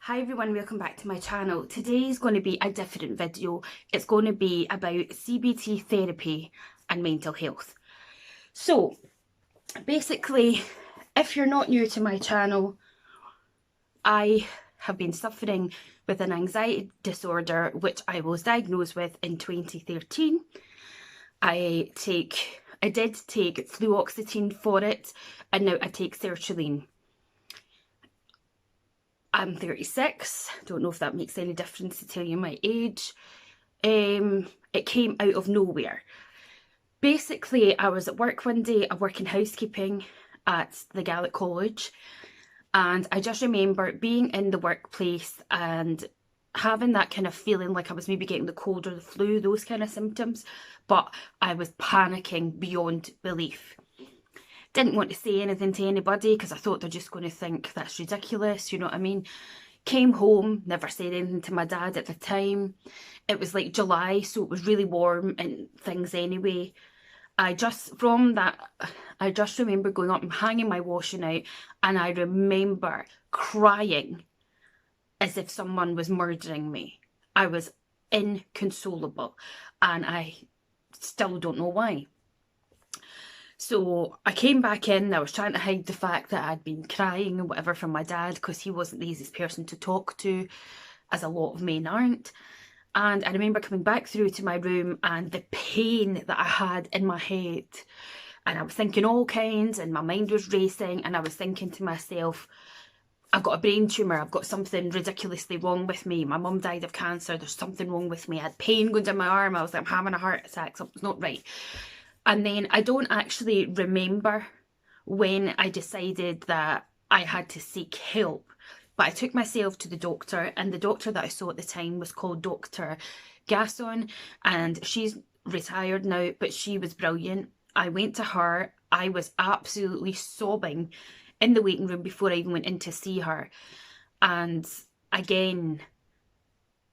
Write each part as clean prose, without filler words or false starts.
Hi everyone, welcome back to my channel. Today is going to be a different video. It's going to be about CBT therapy and mental health. So basically, if you're not new to my channel, I have been suffering with an anxiety disorder which I was diagnosed with in 2013. I did take fluoxetine for it, and now I take sertraline. I'm 36, don't know if that makes any difference to tell you my age. It came out of nowhere. Basically, I was at work one day, I work in housekeeping at the Gaelic College, and I just remember being in the workplace and having that kind of feeling like I was maybe getting the cold or the flu, those kind of symptoms, but I was panicking beyond belief. Didn't want to say anything to anybody because I thought they're just going to think that's ridiculous, you know what I mean? Came home, never said anything to my dad at the time. It was like July, so it was really warm and things anyway. I just remember going up and hanging my washing out, and I remember crying as if someone was murdering me. I was inconsolable, and I still don't know why. So I came back in, I was trying to hide the fact that I'd been crying and whatever from my dad because he wasn't the easiest person to talk to, as a lot of men aren't. And I remember coming back through to my room and the pain that I had in my head. And I was thinking all kinds and my mind was racing, and I was thinking to myself, I've got a brain tumour, I've got something ridiculously wrong with me. My mum died of cancer, there's something wrong with me. I had pain going down my arm, I was like, I'm having a heart attack, something's not right. And then I don't actually remember when I decided that I had to seek help, but I took myself to the doctor, and the doctor that I saw at the time was called Dr. Gasson, and she's retired now, but she was brilliant. I went to her, I was absolutely sobbing in the waiting room before I even went in to see her. And again,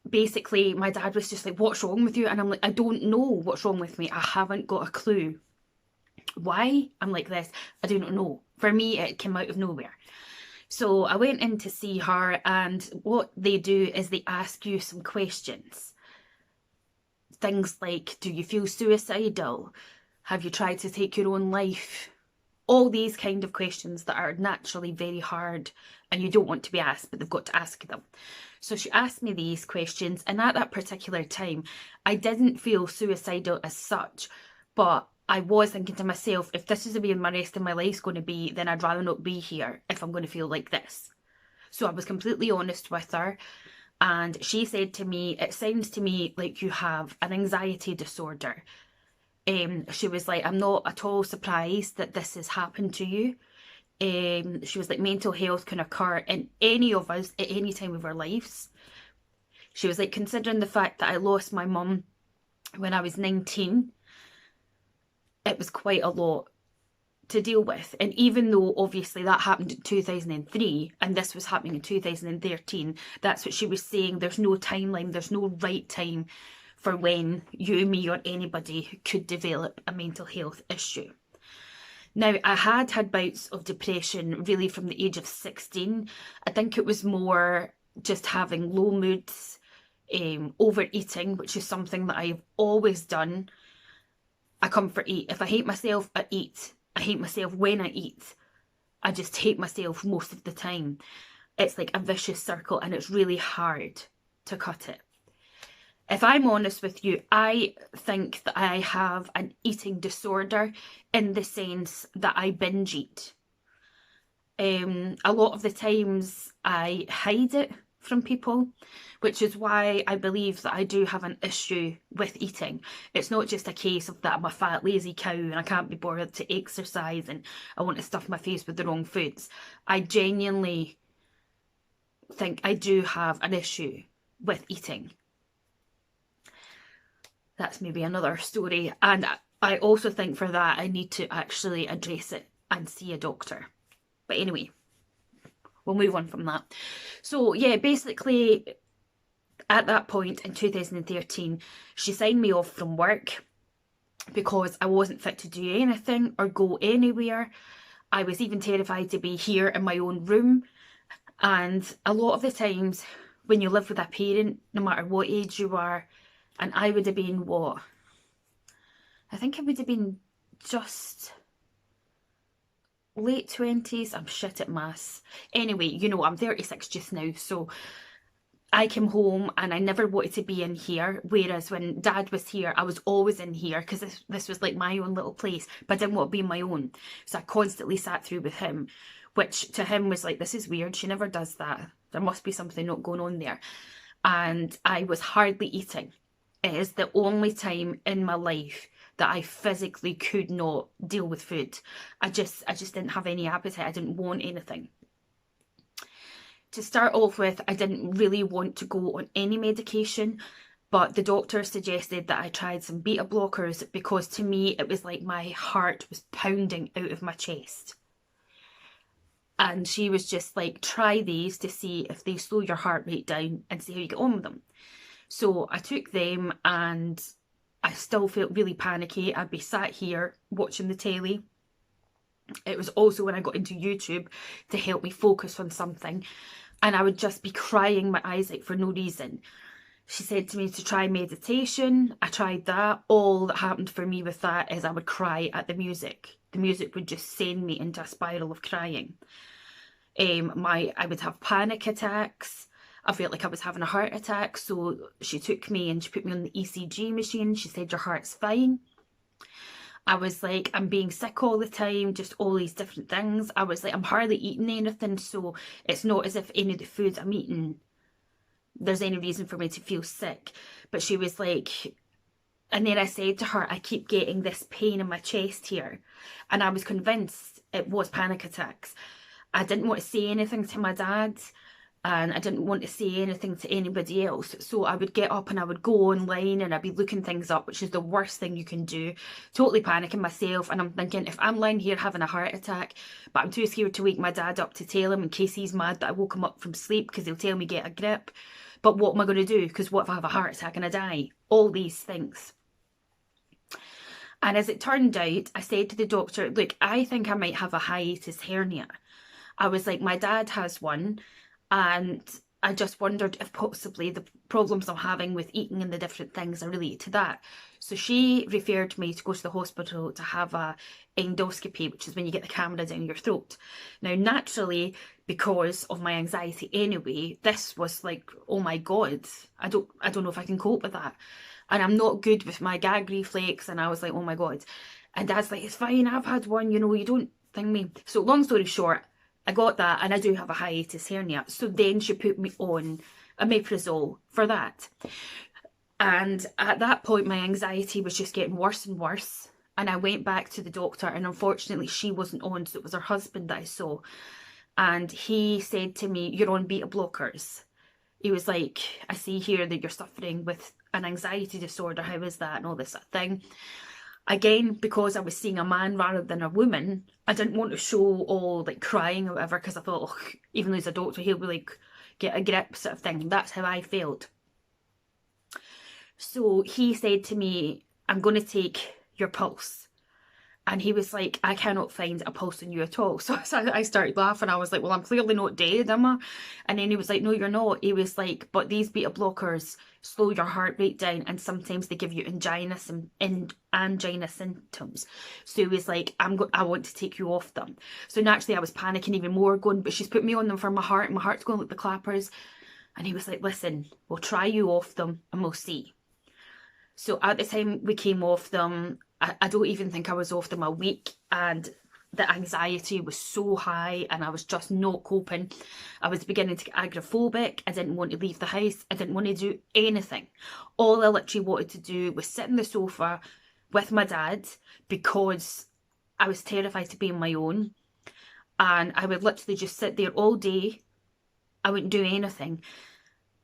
basically my dad was just like, what's wrong with you? And I'm like, I don't know what's wrong with me, I haven't got a clue why I'm like this. I do not know. For me, it came out of nowhere. So I went in to see her, and what they do is they ask you some questions, things like, do you feel suicidal, have you tried to take your own life, all these kind of questions that are naturally very hard and you don't want to be asked, but they've got to ask them. So she asked me these questions, and at that particular time I didn't feel suicidal as such, but I was thinking to myself, if this is the way my rest of my life's going to be, then I'd rather not be here if I'm going to feel like this. So I was completely honest with her, and she said to me, it sounds to me like you have an anxiety disorder. She was like, I'm not at all surprised that this has happened to you. She was like, mental health can occur in any of us at any time of our lives. She was like, considering the fact that I lost my mum when I was 19, it was quite a lot to deal with. And even though obviously that happened in 2003 and this was happening in 2013, that's what she was saying, there's no timeline, there's no right time for when you, me, or anybody could develop a mental health issue. Now, I had bouts of depression really from the age of 16. I think it was more just having low moods, overeating, which is something that I've always done. I comfort eat. If I hate myself, I eat. I hate myself when I eat. I just hate myself most of the time. It's like a vicious circle, and it's really hard to cut it. If I'm honest with you, I think that I have an eating disorder in the sense that I binge eat. A lot of the times I hide it from people, which is why I believe that I do have an issue with eating. It's not just a case of that I'm a fat lazy cow and I can't be bothered to exercise and I want to stuff my face with the wrong foods. I genuinely think I do have an issue with eating. That's maybe another story, and I also think for that I need to actually address it and see a doctor. But anyway, we'll move on from that. So yeah, basically at that point in 2013, she signed me off from work because I wasn't fit to do anything or go anywhere. I was even terrified to be here in my own room. And a lot of the times when you live with a parent, no matter what age you are, and I would have been what? I think I would have been just late 20s. I'm shit at maths. Anyway, you know, I'm 36 just now, so I came home and I never wanted to be in here, whereas when Dad was here, I was always in here because this was like my own little place, but I didn't want to be my own. So I constantly sat through with him, which to him was like, this is weird, she never does that. There must be something not going on there. And I was hardly eating. It is the only time in my life that I physically could not deal with food. I just didn't have any appetite. I didn't want anything. To start off with, I didn't really want to go on any medication, but the doctor suggested that I tried some beta blockers because to me it was like my heart was pounding out of my chest. And she was just like, try these to see if they slow your heart rate down and see how you get on with them. So I took them and I still felt really panicky. I'd be sat here watching the telly. It was also when I got into YouTube to help me focus on something, and I would just be crying my eyes out for no reason. She said to me to try meditation. I tried that. All that happened for me with that is I would cry at the music. The music would just send me into a spiral of crying. I would have panic attacks. I felt like I was having a heart attack, so she took me and she put me on the ECG machine. She said, your heart's fine. I was like, I'm being sick all the time, just all these different things. I was like, I'm hardly eating anything, so it's not as if any of the foods I'm eating, there's any reason for me to feel sick. But she was like, and then I said to her, I keep getting this pain in my chest here. And I was convinced it was panic attacks. I didn't want to say anything to my dad, and I didn't want to say anything to anybody else. So I would get up and I would go online and I'd be looking things up, which is the worst thing you can do. Totally panicking myself. And I'm thinking, if I'm lying here having a heart attack, but I'm too scared to wake my dad up to tell him in case he's mad that I woke him up from sleep because he'll tell me get a grip. But what am I going to do? Because what if I have a heart attack and I die? All these things. And as it turned out, I said to the doctor, look, I think I might have a hiatus hernia. I was like, my dad has one. And I just wondered if possibly the problems I'm having with eating and the different things are related to that. So she referred me to go to the hospital to have a endoscopy, which is when you get the camera down your throat. Now, naturally, because of my anxiety anyway, this was like, oh my God, I don't know if I can cope with that. And I'm not good with my gag reflex. And I was like, oh my God. And Dad's like, it's fine, I've had one, you know, you don't think me. So long story short, I got that, and I do have a hiatus hernia. So then she put me on omeprazole for that. And at that point, my anxiety was just getting worse and worse. And I went back to the doctor, and unfortunately she wasn't on, so it was her husband that I saw. And he said to me, you're on beta blockers. He was like, I see here that you're suffering with an anxiety disorder. How is that? And all this thing. Again, because I was seeing a man rather than a woman, I didn't want to show all like crying or whatever, because I thought, oh, even though he's a doctor, he'll be like, get a grip sort of thing. That's how I felt. So he said to me, I'm going to take your pulse. And he was like, I cannot find a pulse in you at all. So I started laughing. I was like, well, I'm clearly not dead, am I? And then he was like, no, you're not. He was like, but these beta blockers slow your heart rate down, and sometimes they give you angina symptoms. So he was like, I want to take you off them. So naturally I was panicking even more, going, but she's put me on them for my heart, and my heart's going like the clappers. And he was like, listen, we'll try you off them and we'll see. So at the time we came off them, I don't even think I was off them a week, and the anxiety was so high and I was just not coping. I was beginning to get agoraphobic. I didn't want to leave the house. I didn't want to do anything. All I literally wanted to do was sit on the sofa with my dad, because I was terrified to be on my own. And I would literally just sit there all day. I wouldn't do anything.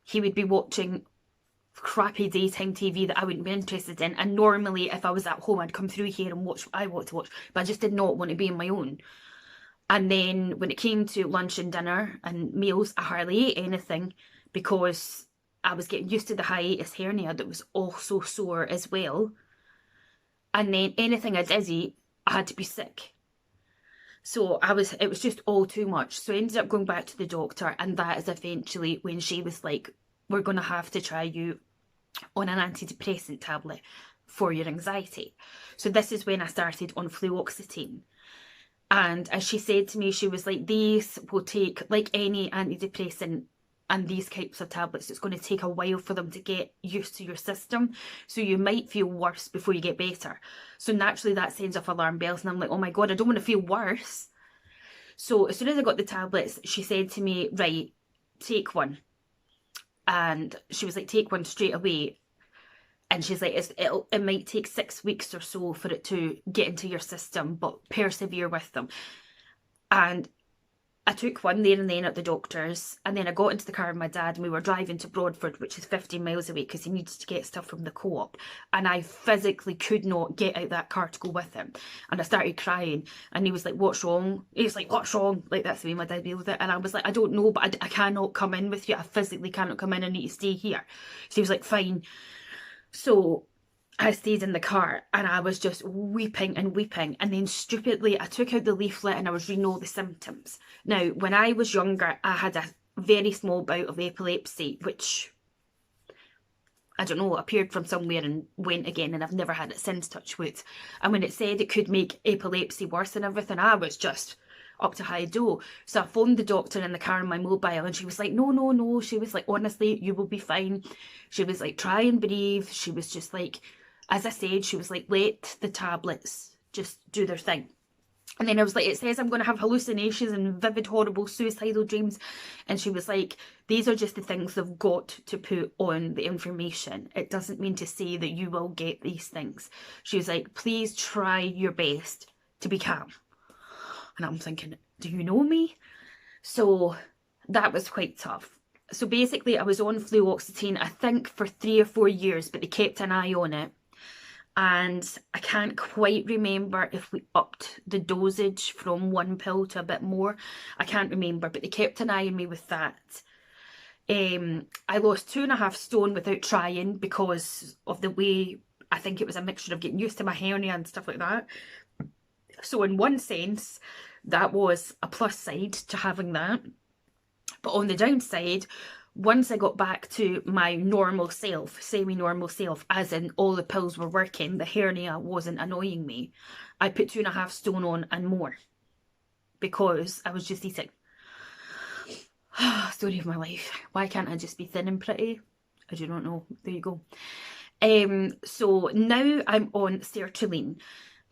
He would be watching crappy daytime TV that I wouldn't be interested in, and normally if I was at home I'd come through here and watch what I want to watch, but I just did not want to be on my own. And then when it came to lunch and dinner and meals, I hardly ate anything, because I was getting used to the hiatus hernia that was also sore as well. And then anything I did eat, I had to be sick. So it was just all too much. So I ended up going back to the doctor, and that is eventually when she was like, we're going to have to try you on an antidepressant tablet for your anxiety. So this is when I started on fluoxetine. And as she said to me, she was like, these will take, like any antidepressant and these types of tablets, it's going to take a while for them to get used to your system. So you might feel worse before you get better. So naturally that sends off alarm bells, and I'm like, oh my God, I don't want to feel worse. So as soon as I got the tablets, she said to me, right, take one. And she was like, take one straight away. And she's like, it might take 6 weeks or so for it to get into your system, but persevere with them. And I took one there and then at the doctor's, and then I got into the car with my dad, and we were driving to Broadford, which is 15 miles away, because he needed to get stuff from the co-op, and I physically could not get out that car to go with him. And I started crying, and he was like, what's wrong? He was like, what's wrong? Like, that's the way my dad deals with it. And I was like, I don't know, but I cannot come in with you. I physically cannot come in. I need to stay here. So he was like, fine. So I stayed in the car, and I was just weeping and weeping, and then stupidly I took out the leaflet and I was reading all the symptoms. Now, when I was younger, I had a very small bout of epilepsy, which, I don't know, appeared from somewhere and went again, and I've never had it since, touch wood. And when it said it could make epilepsy worse and everything, I was just up to high dough. So I phoned the doctor in the car on my mobile, and she was like, no. She was like, honestly, you will be fine. She was like, try and breathe. She was just like, as I said, she was like, let the tablets just do their thing. And then I was like, it says I'm going to have hallucinations and vivid, horrible, suicidal dreams. And she was like, these are just the things they've got to put on the information. It doesn't mean to say that you will get these things. She was like, please try your best to be calm. And I'm thinking, do you know me? So that was quite tough. So basically I was on fluoxetine, I think for 3 or 4 years, but they kept an eye on it. And I can't quite remember if we upped the dosage from 1 pill to a bit more. I can't remember, but they kept an eye on me with that. I lost 2.5 stone without trying because of the way, I think it was a mixture of getting used to my hernia and stuff like that. So in one sense, that was a plus side to having that. But on the downside, once I got back to my normal self, semi-normal self, as in all the pills were working, the hernia wasn't annoying me, I put 2.5 stone on and more because I was just eating. Story of my life. Why can't I just be thin and pretty? I do not know. There you go. So now I'm on sertraline.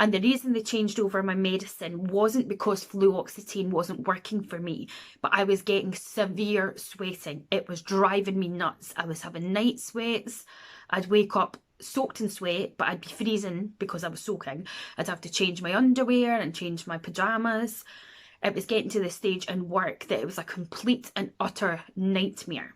And the reason they changed over my medicine wasn't because fluoxetine wasn't working for me, but I was getting severe sweating. It was driving me nuts. I was having night sweats. I'd wake up soaked in sweat, but I'd be freezing because I was soaking. I'd have to change my underwear and change my pyjamas. It was getting to the stage in work that it was a complete and utter nightmare.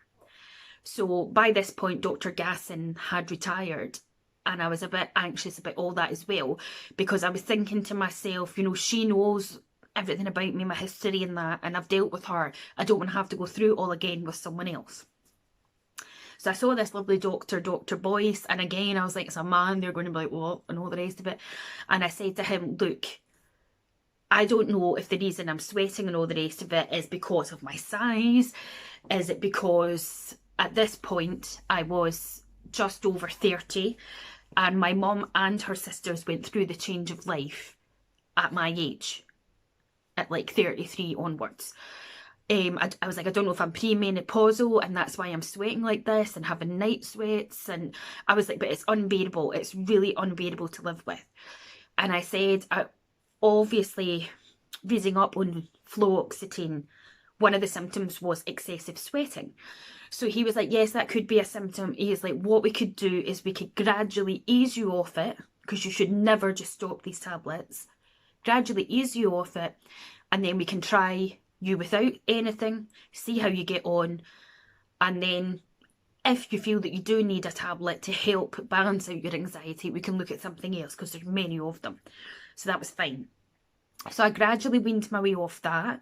So by this point, Dr. Gasson had retired. And I was a bit anxious about all that as well, because I was thinking to myself, you know, she knows everything about me, my history and that, and I've dealt with her. I don't want to have to go through it all again with someone else. So I saw this lovely doctor, Dr. Boyce, and again, I was like, it's a man, they're going to be like, what, and all the rest of it. And I said to him, look, I don't know if the reason I'm sweating and all the rest of it is because of my size. Is it because at this point I was just over 30? And my mum and her sisters went through the change of life at my age, at like 33 onwards. I was like, I don't know if I'm premenopausal and that's why I'm sweating like this and having night sweats. And I was like, but it's unbearable. It's really unbearable to live with. And I said, obviously, reading up on fluoxetine, one of the symptoms was excessive sweating. So he was like, yes, that could be a symptom. He is like, what we could do is we could gradually ease you off it, because you should never just stop these tablets. Gradually ease you off it, and then we can try you without anything, see how you get on, and then if you feel that you do need a tablet to help balance out your anxiety, we can look at something else, because there's many of them. So that was fine. So I gradually weaned my way off that.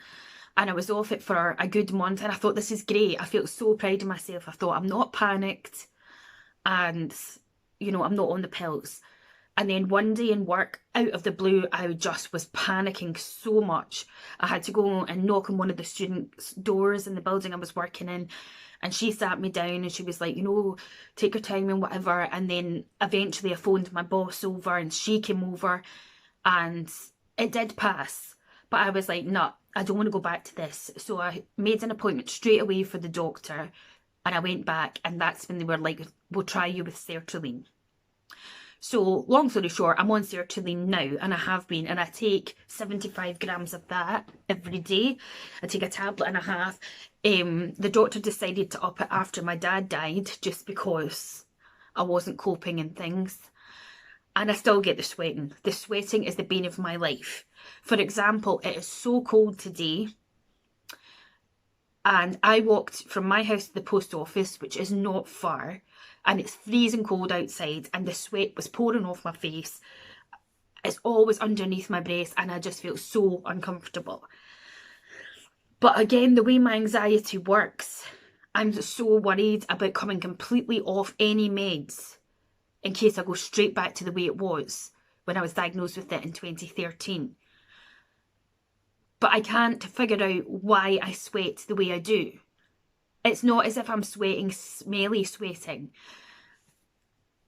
And I was off it for a good month, and I thought, this is great. I felt so proud of myself. I thought, I'm not panicked, and, you know, I'm not on the pills. And then one day in work, out of the blue, I just was panicking so much. I had to go and knock on one of the students' doors in the building I was working in. And she sat me down and she was like, you know, take your time and whatever. And then eventually I phoned my boss over and she came over and it did pass. But I was like, no, I don't want to go back to this. So I made an appointment straight away for the doctor and I went back, and that's when they were like, we'll try you with sertraline. So long story short, I'm on sertraline now, and I have been, and I take 75 grams of that every day. I take a tablet and a half. The doctor decided to up it after my dad died, just because I wasn't coping and things. And I still get the sweating. The sweating is the bane of my life. For example, it is so cold today, and I walked from my house to the post office, which is not far, and it's freezing cold outside, and the sweat was pouring off my face. It's always underneath my breast, and I just feel so uncomfortable. But again, the way my anxiety works, I'm just so worried about coming completely off any meds in case I go straight back to the way it was when I was diagnosed with it in 2013. But I can't figure out why I sweat the way I do. It's not as if I'm sweating, smelly sweating.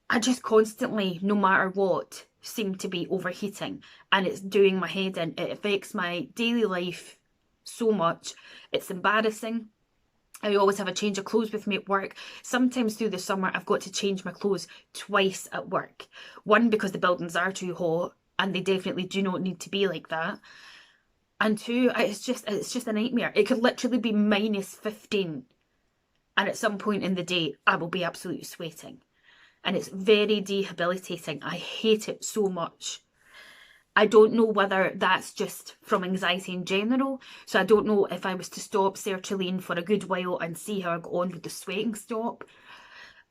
I just constantly, no matter what, seem to be overheating, and it's doing my head in. It affects my daily life so much. It's embarrassing. I always have a change of clothes with me at work. Sometimes through the summer I've got to change my clothes twice at work. One, because the buildings are too hot and they definitely do not need to be like that. And two, it's just a nightmare. It could literally be -15 and at some point in the day I will be absolutely sweating. And it's very debilitating. I hate it so much. I don't know whether that's just from anxiety in general. So I don't know if I was to stop sertraline for a good while and see how I got on with the sweating stop.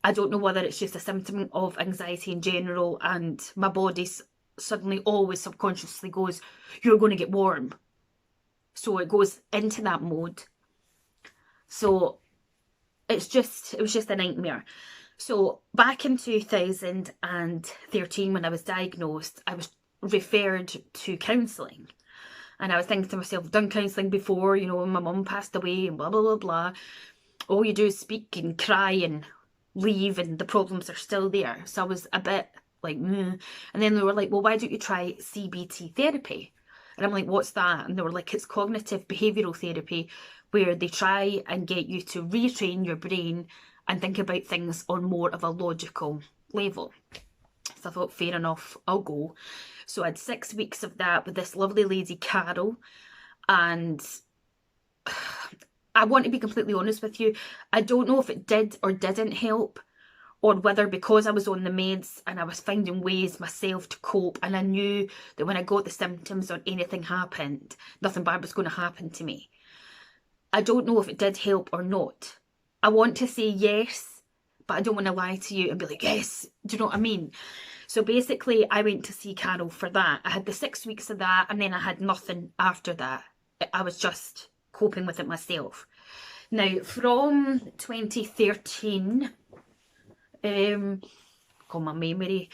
I don't know whether it's just a symptom of anxiety in general and my body suddenly always subconsciously goes, you're going to get warm. So it goes into that mode. So it was just a nightmare. So back in 2013, when I was diagnosed, I was referred to counselling. And I was thinking to myself, I've done counselling before, you know, when my mum passed away and blah, blah, blah, blah. All you do is speak and cry and leave and the problems are still there. So I was a bit like, And then they were like, well, why don't you try CBT therapy? And I'm like, what's that? And they were like, it's cognitive behavioural therapy, where they try and get you to retrain your brain and think about things on more of a logical level. So I thought, fair enough, I'll go. So I had 6 weeks of that with this lovely lady, Carol. And I want to be completely honest with you, I don't know if it did or didn't help, or whether because I was on the meds and I was finding ways myself to cope, and I knew that when I got the symptoms or anything happened, nothing bad was going to happen to me. I don't know if it did help or not. I want to say yes, but I don't want to lie to you and be like, yes, do you know what I mean? So basically I went to see Carol for that. I had the 6 weeks of that, and then I had nothing after that. I was just coping with it myself. Now, from 2013, my memory,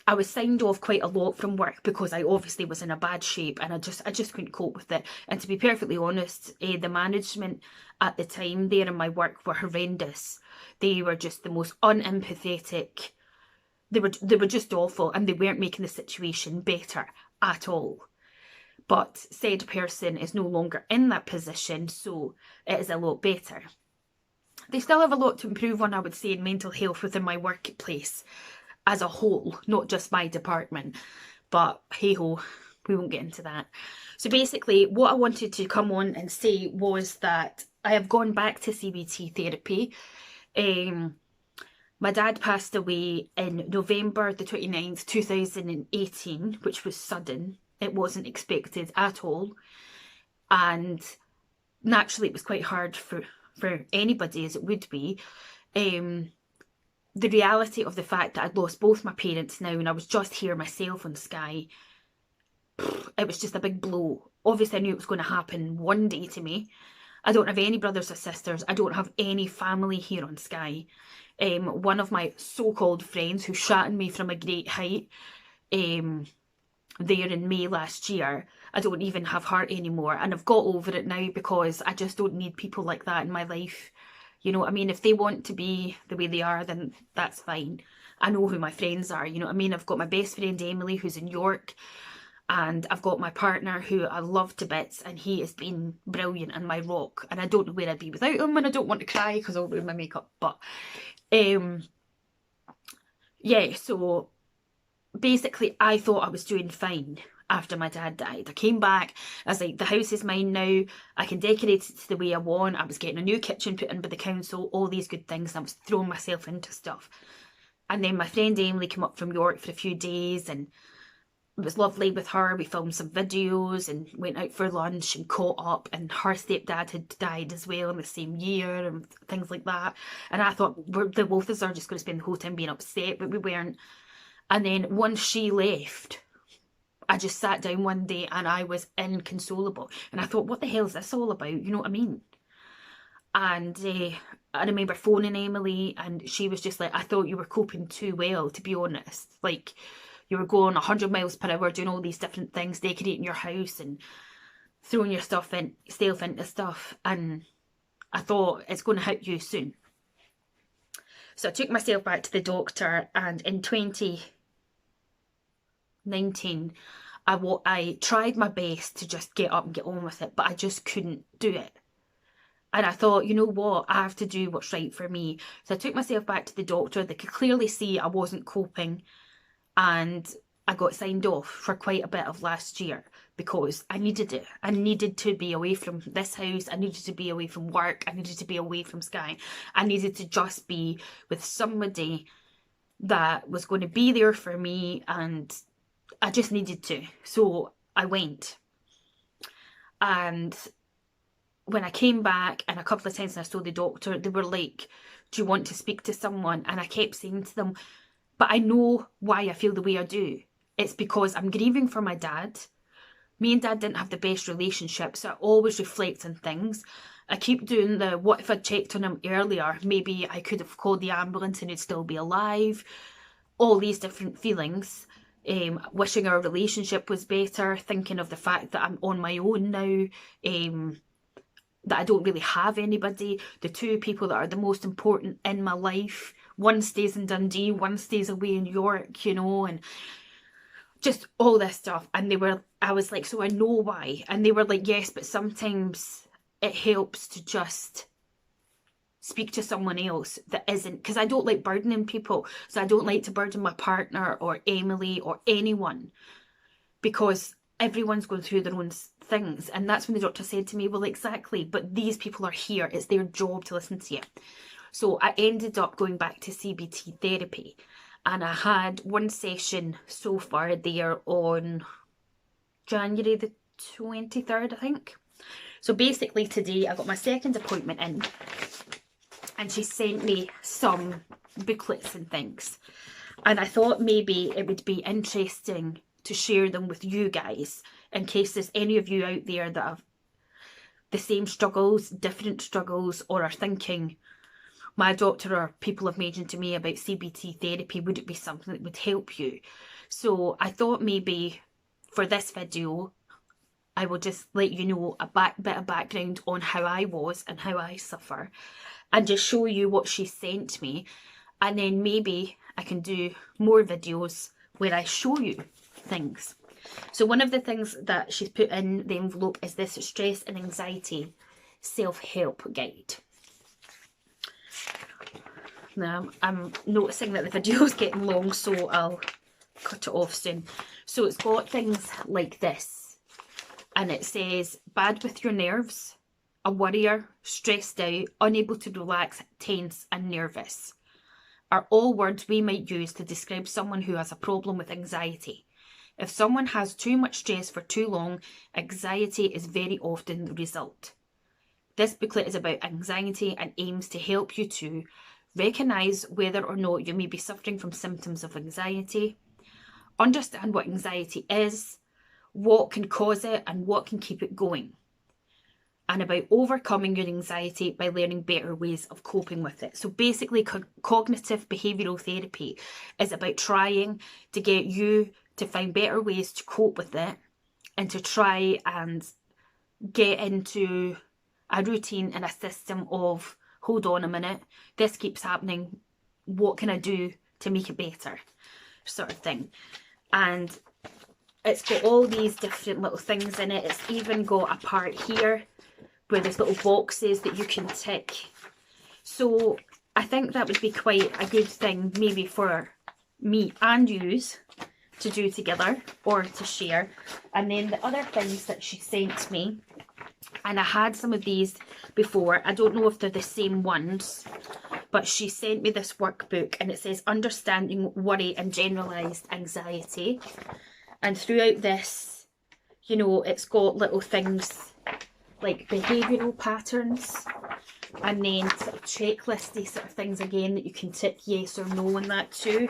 I was signed off quite a lot from work because I obviously was in a bad shape and I just couldn't cope with it. And to be perfectly honest, the management at the time there in my work were horrendous. They were just the most unempathetic. They were just awful, and they weren't making the situation better at all. But said person is no longer in that position, so it is a lot better. They still have a lot to improve on, I would say, in mental health within my workplace as a whole, not just my department. But hey ho, we won't get into that. So basically, what I wanted to come on and say was that I have gone back to CBT therapy. My dad passed away in November the 29th, 2018, which was sudden. It wasn't expected at all. And naturally, it was quite hard for anybody, as it would be. The reality of the fact that I'd lost both my parents now, and I was just here myself on Skye, it was just a big blow. Obviously, I knew it was going to happen one day to me. I don't have any brothers or sisters. I don't have any family here on Skye. One of my so-called friends who shot at me from a great height there in May last year, I don't even have her anymore, and I've got over it now because I just don't need people like that in my life. You know what I mean? If they want to be the way they are, then that's fine. I know who my friends are, you know what I mean? I've got my best friend Emily, who's in York, and I've got my partner who I love to bits, and he has been brilliant and my rock, and I don't know where I'd be without him, and I don't want to cry because I'll ruin my makeup. But yeah, so basically I thought I was doing fine after my dad died. I came back, I was like, the house is mine now, I can decorate it the way I want. I was getting a new kitchen put in by the council, all these good things, and I was throwing myself into stuff. And then my friend Emily came up from York for a few days, and it was lovely with her. We filmed some videos and went out for lunch and caught up, and her stepdad had died as well in the same year and things like that. And I thought the both of us are just going to spend the whole time being upset, but we weren't. And then once she left, I just sat down one day and I was inconsolable. And I thought, what the hell is this all about? You know what I mean? And I remember phoning Emily, and she was just like, I thought you were coping too well, to be honest. Like, you were going 100 miles per hour, doing all these different things, decorating your house and throwing your stuff self into stuff. And I thought, it's going to hit you soon. So I took myself back to the doctor, and in 2019, I tried my best to just get up and get on with it, but I just couldn't do it. And I thought, you know what, I have to do what's right for me. So I took myself back to the doctor. They could clearly see I wasn't coping, and I got signed off for quite a bit of last year because I needed it. I needed to be away from this house. I needed to be away from work. I needed to be away from Sky. I needed to just be with somebody that was going to be there for me, and I just needed to. So I went. And when I came back, and a couple of times when I told the doctor, they were like, do you want to speak to someone? And I kept saying to them, but I know why I feel the way I do. It's because I'm grieving for my dad. Me and Dad didn't have the best relationship, so I always reflect on things. I keep doing the, what if I'd checked on him earlier? Maybe I could have called the ambulance and he'd still be alive. All these different feelings. Wishing our relationship was better, thinking of the fact that I'm on my own now, that I don't really have anybody. The two people that are the most important in my life, one stays in Dundee, one stays away in York, you know, and just all this stuff. And I was like, so I know why. And they were like, yes, but sometimes it helps to just speak to someone else that isn't, because I don't like burdening people. So I don't like to burden my partner or Emily or anyone, because everyone's going through their own things. And that's when the doctor said to me, well, exactly, but these people are here. It's their job to listen to you. So I ended up going back to CBT therapy, and I had one session so far there on January the 23rd, I think. So basically today I got my second appointment in, and she sent me some booklets and things. And I thought maybe it would be interesting to share them with you guys, in case there's any of you out there that have the same struggles, different struggles, or are thinking, my doctor or people have mentioned to me about CBT therapy, would it be something that would help you? So I thought maybe for this video, I will just let you know a bit of background on how I was and how I suffer, and just show you what she sent me. And then maybe I can do more videos where I show you things. So one of the things that she's put in the envelope is this stress and anxiety self-help guide. Now I'm noticing that the video is getting long, so I'll cut it off soon. So it's got things like this, and it says, bad with your nerves, a worrier, stressed out, unable to relax, tense and nervous are all words we might use to describe someone who has a problem with anxiety. If someone has too much stress for too long, anxiety is very often the result. This booklet is about anxiety and aims to help you to recognise whether or not you may be suffering from symptoms of anxiety, understand what anxiety is, what can cause it and what can keep it going. and about overcoming your anxiety by learning better ways of coping with it. So basically, cognitive behavioural therapy is about trying to get you to find better ways to cope with it and to try and get into a routine and a system of, hold on a minute, this keeps happening, what can I do to make it better, sort of thing. And it's got all these different little things in it. It's even got a part here where there's little boxes that you can tick. So I think that would be quite a good thing maybe for me and yous to do together or to share. And then the other things that she sent me, and I had some of these before, I don't know if they're the same ones, but she sent me this workbook and it says Understanding Worry and Generalised Anxiety. And throughout this, you know, it's got little things like behavioural patterns and then sort of checklisty sort of things again that you can tick yes or no on that too.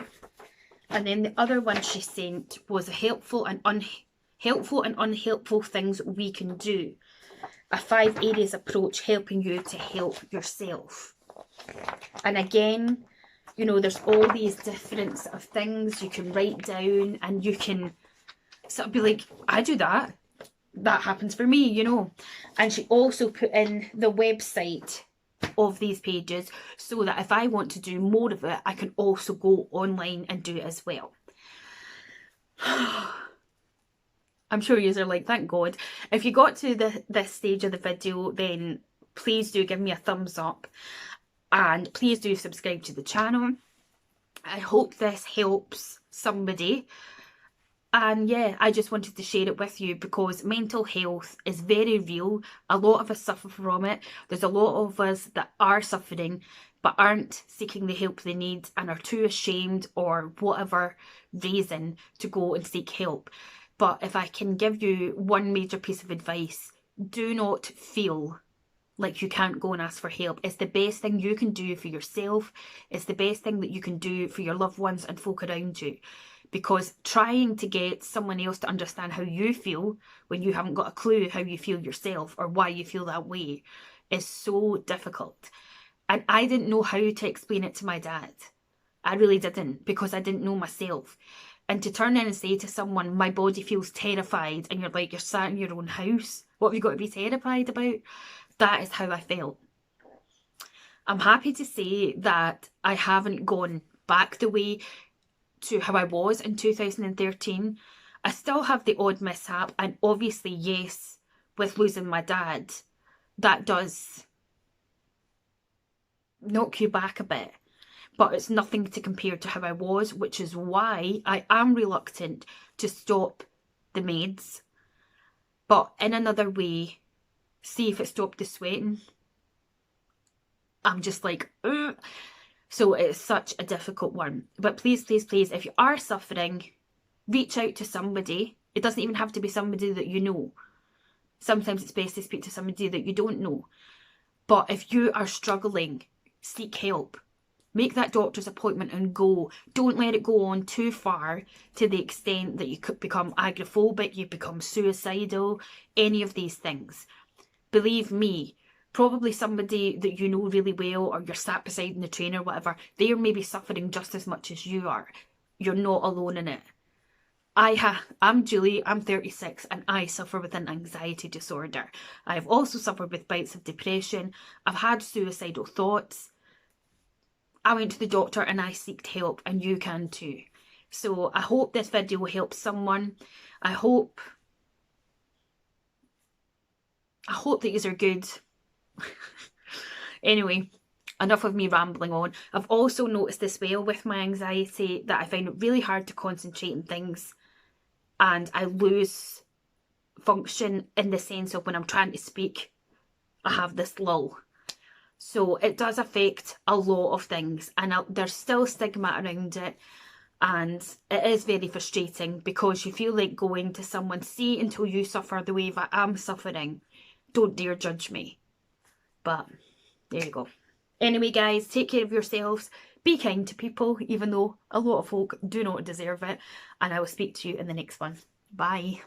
And then the other one she sent was helpful and unhelpful things we can do. A 5 areas approach helping you to help yourself. And again, you know, there's all these different sort of things you can write down and you can sort of be like, I do that. That happens for me, you know. And she also put in the website of these pages so that if I want to do more of it, I can also go online and do it as well. I'm sure you are like, thank God. If you got to this stage of the video, then please do give me a thumbs up and please do subscribe to the channel. I hope this helps somebody. And yeah, I just wanted to share it with you because mental health is very real. A lot of us suffer from it. There's a lot of us that are suffering but aren't seeking the help they need and are too ashamed or whatever reason to go and seek help. But if I can give you one major piece of advice, do not feel like you can't go and ask for help. It's the best thing you can do for yourself. It's the best thing that you can do for your loved ones and folk around you. Because trying to get someone else to understand how you feel when you haven't got a clue how you feel yourself or why you feel that way is so difficult. And I didn't know how to explain it to my dad. I really didn't, because I didn't know myself. And to turn in and say to someone, my body feels terrified, and you're like, you're sat in your own house, what have you got to be terrified about? That is how I felt. I'm happy to say that I haven't gone back the way to how I was in 2013. I still have the odd mishap, and obviously, yes, with losing my dad, that does knock you back a bit. But it's nothing to compare to how I was, which is why I am reluctant to stop the meds. But in another way, see if it stopped the sweating. I'm just like, ugh. So it's such a difficult one. But please, please, please, if you are suffering, reach out to somebody. It doesn't even have to be somebody that you know. Sometimes it's best to speak to somebody that you don't know. But if you are struggling, seek help. Make that doctor's appointment and go. Don't let it go on too far to the extent that you could become agoraphobic, you become suicidal, any of these things. Believe me, probably somebody that you know really well, or you're sat beside in the train or whatever, they're maybe suffering just as much as you are. You're not alone in it. I'm Julie, I'm 36 and I suffer with an anxiety disorder. I've also suffered with bouts of depression. I've had suicidal thoughts. I went to the doctor and I sought help, and you can too. So I hope this video will help someone. I hope that you are good. Anyway, enough of me rambling on. I've also noticed as well with my anxiety that I find it really hard to concentrate on things, and I lose function in the sense of when I'm trying to speak, I have this lull. So it does affect a lot of things, and there's still stigma around it, and it is very frustrating because you feel like going to someone, see, until you suffer the way that I'm suffering, don't dare judge me. But there you go. Anyway guys, take care of yourselves, be kind to people, even though a lot of folk do not deserve it, and I will speak to you in the next one. Bye.